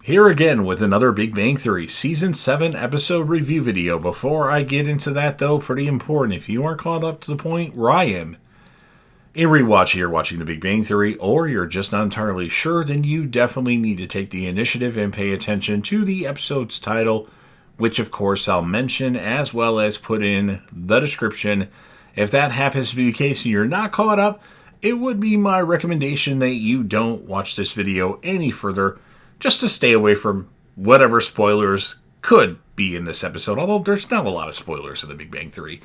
Here again with another Big Bang Theory Season 7 episode review video. Before I get into that though, pretty important, if you aren't caught up to the point where I am in rewatch here watching the Big Bang Theory, or you're just not entirely sure, then you definitely need to take the initiative and pay attention to the episode's title, which of course I'll mention as well as put in the description. If that happens to be the case and you're not caught up, it would be my recommendation that you don't watch this video any further, just to stay away from whatever spoilers could be in this episode, although there's not a lot of spoilers in the Big Bang Theory.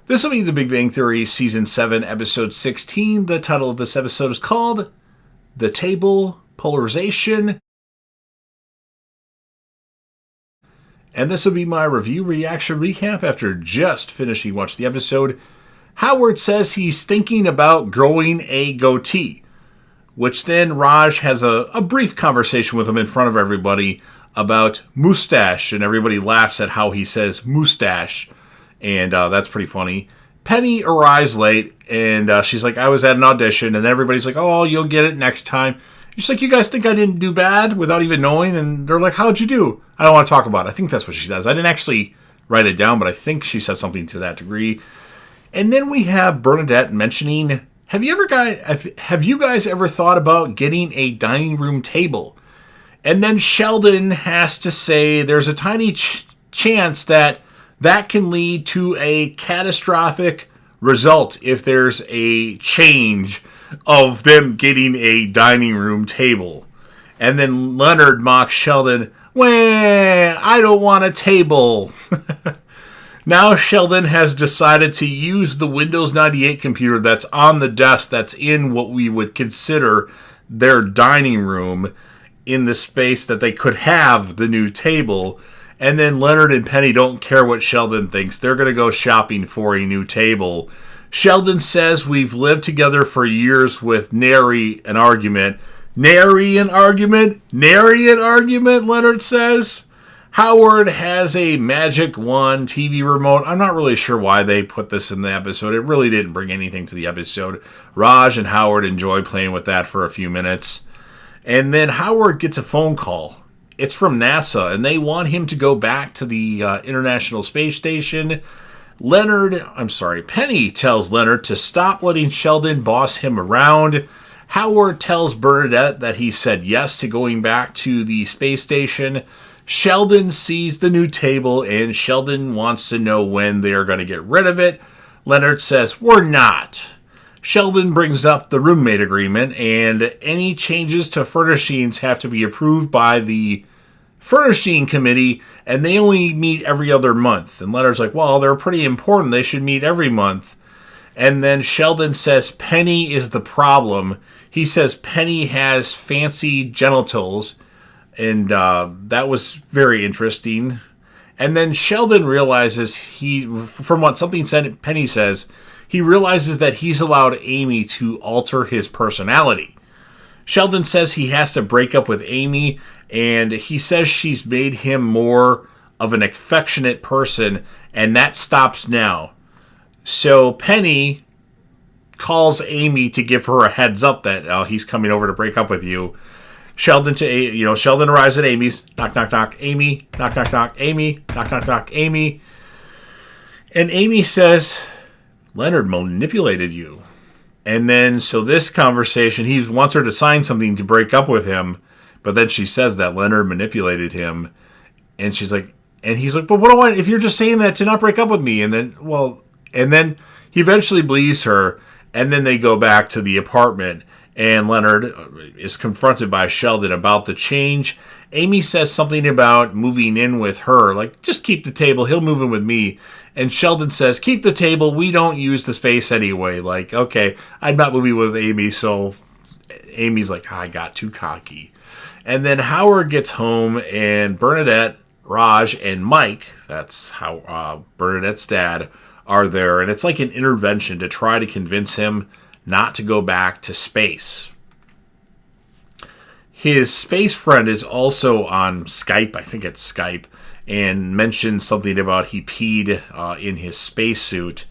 This will be the Big Bang Theory Season 7, Episode 16. The title of this episode is called The Table, Polarization. And this will be my review, reaction, recap after just finishing watching the episode. Howard says he's thinking about growing a goatee, which then Raj has a brief conversation with him in front of everybody about mustache, and everybody laughs at how he says mustache, and that's pretty funny. Penny arrives late, and she's like, I was at an audition, and everybody's like, oh, you'll get it next time. She's like, you guys think I didn't do bad without even knowing? And they're like, how'd you do? I don't want to talk about it. I think that's what she says. I didn't actually write it down, but I think she said something to that degree. And then we have Bernadette mentioning, have you guys ever thought about getting a dining room table? And then Sheldon has to say there's a tiny chance that can lead to a catastrophic result if there's a change of them getting a dining room table. And then Leonard mocks Sheldon, well, I don't want a table. Now Sheldon has decided to use the Windows 98 computer that's on the desk that's in what we would consider their dining room in the space that they could have the new table. And then Leonard and Penny don't care what Sheldon thinks. They're going to go shopping for a new table. Sheldon says we've lived together for years with nary an argument. Nary an argument? Nary an argument, Leonard says. Howard has a magic wand TV remote. I'm not really sure why they put this in the episode. It really didn't bring anything to the episode. Raj and Howard enjoy playing with that for a few minutes. And then Howard gets a phone call. It's from NASA, and they want him to go back to the International Space Station. Penny tells Leonard to stop letting Sheldon boss him around. Howard tells Bernadette that he said yes to going back to the space station. Sheldon sees the new table, and Sheldon wants to know when they are going to get rid of it. Leonard says, we're not. Sheldon brings up the roommate agreement, and any changes to furnishings have to be approved by the furnishing committee, and they only meet every other month. And Leonard's like, well, they're pretty important. They should meet every month. And then Sheldon says Penny is the problem. He says Penny has fancy genitals, and that was very interesting. And then Sheldon realizes from what Penny says, he realizes that he's allowed Amy to alter his personality. Sheldon says he has to break up with Amy, and he says she's made him more of an affectionate person, and that stops now. So Penny calls Amy to give her a heads up that he's coming over to break up with you. Sheldon arrives at Amy's. Knock, knock, knock. Amy. Knock, knock, knock. Amy. Knock, knock, knock. Amy. And Amy says, Leonard manipulated you. And then, so this conversation, he wants her to sign something to break up with him. But then she says that Leonard manipulated him. And she's like, and he's like, but what do I, if you're just saying that to not break up with me? And then he eventually believes her. And then they go back to the apartment. And Leonard is confronted by Sheldon about the change. Amy says something about moving in with her. Like, just keep the table. He'll move in with me. And Sheldon says, keep the table. We don't use the space anyway. Like, okay, I'm not moving with Amy. So Amy's like, I got too cocky. And then Howard gets home, and Bernadette, Raj, and Mike, that's how Bernadette's dad, are there. And it's like an intervention to try to convince him not to go back to space. His space friend is also on Skype, I think it's Skype, and mentioned something about he peed in his spacesuit.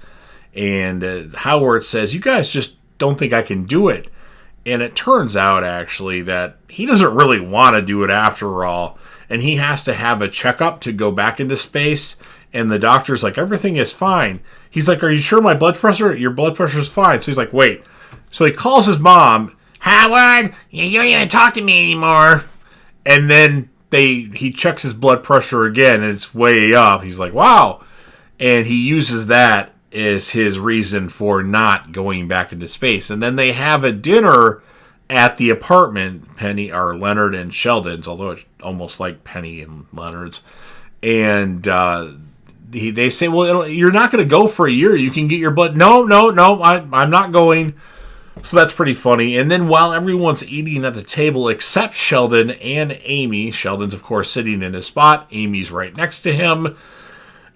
And Howard says, you guys just don't think I can do it. And it turns out, actually, that he doesn't really want to do it after all. And he has to have a checkup to go back into space. And the doctor's like, everything is fine. He's like, are you sure my blood pressure? Your blood pressure is fine. So he's like, wait. So he calls his mom. Howard, you don't even talk to me anymore. And then he checks his blood pressure again, and it's way up. He's like, wow. And he uses that as his reason for not going back into space. And then they have a dinner at the apartment, Penny, or Leonard and Sheldon's, although it's almost like Penny and Leonard's. And they say, well, you're not going to go for a year. You can get your blood. No, I'm not going. So that's pretty funny. And then while everyone's eating at the table except Sheldon and Amy, Sheldon's, of course, sitting in his spot. Amy's right next to him.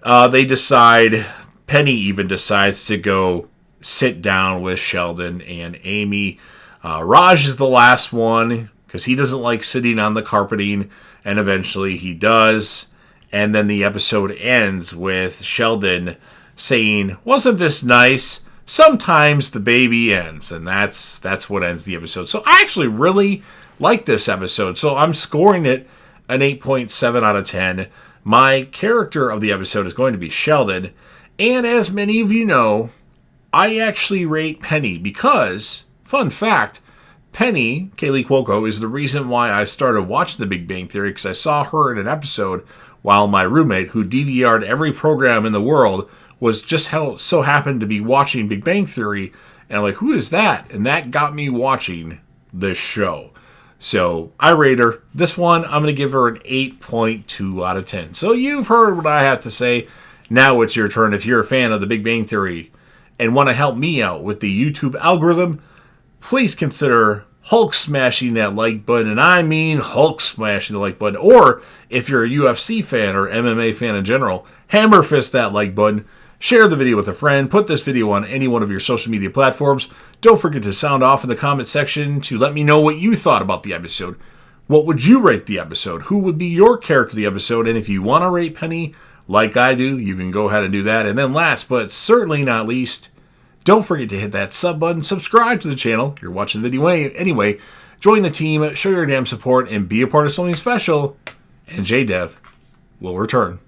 They decide, Penny even decides to go sit down with Sheldon and Amy. Raj is the last one because he doesn't like sitting on the carpeting, and eventually he does. And then the episode ends with Sheldon saying, wasn't this nice? Sometimes the baby ends, and that's what ends the episode. So I actually really like this episode. So I'm scoring it an 8.7 out of 10. My character of the episode is going to be Sheldon. And as many of you know, I actually rate Penny because, fun fact, Penny, Kaylee Cuoco, is the reason why I started watching The Big Bang Theory, because I saw her in an episode while my roommate, who DVR'd every program in the world, was just so happened to be watching Big Bang Theory. And I'm like, who is that? And that got me watching this show. So I rate her. This one, I'm going to give her an 8.2 out of 10. So you've heard what I have to say. Now it's your turn. If you're a fan of The Big Bang Theory and want to help me out with the YouTube algorithm, please consider Hulk smashing that like button. And I mean Hulk smashing the like button. Or if you're a UFC fan or MMA fan in general, hammer fist that like button. Share the video with a friend. Put this video on any one of your social media platforms. Don't forget to sound off in the comment section to let me know what you thought about the episode. What would you rate the episode? Who would be your character of the episode? And if you want to rate Penny like I do, you can go ahead and do that. And then last, but certainly not least, don't forget to hit that sub button. Subscribe to the channel. You're watching the video anyway. Join the team. Show your damn support and be a part of something special. And JDev will return.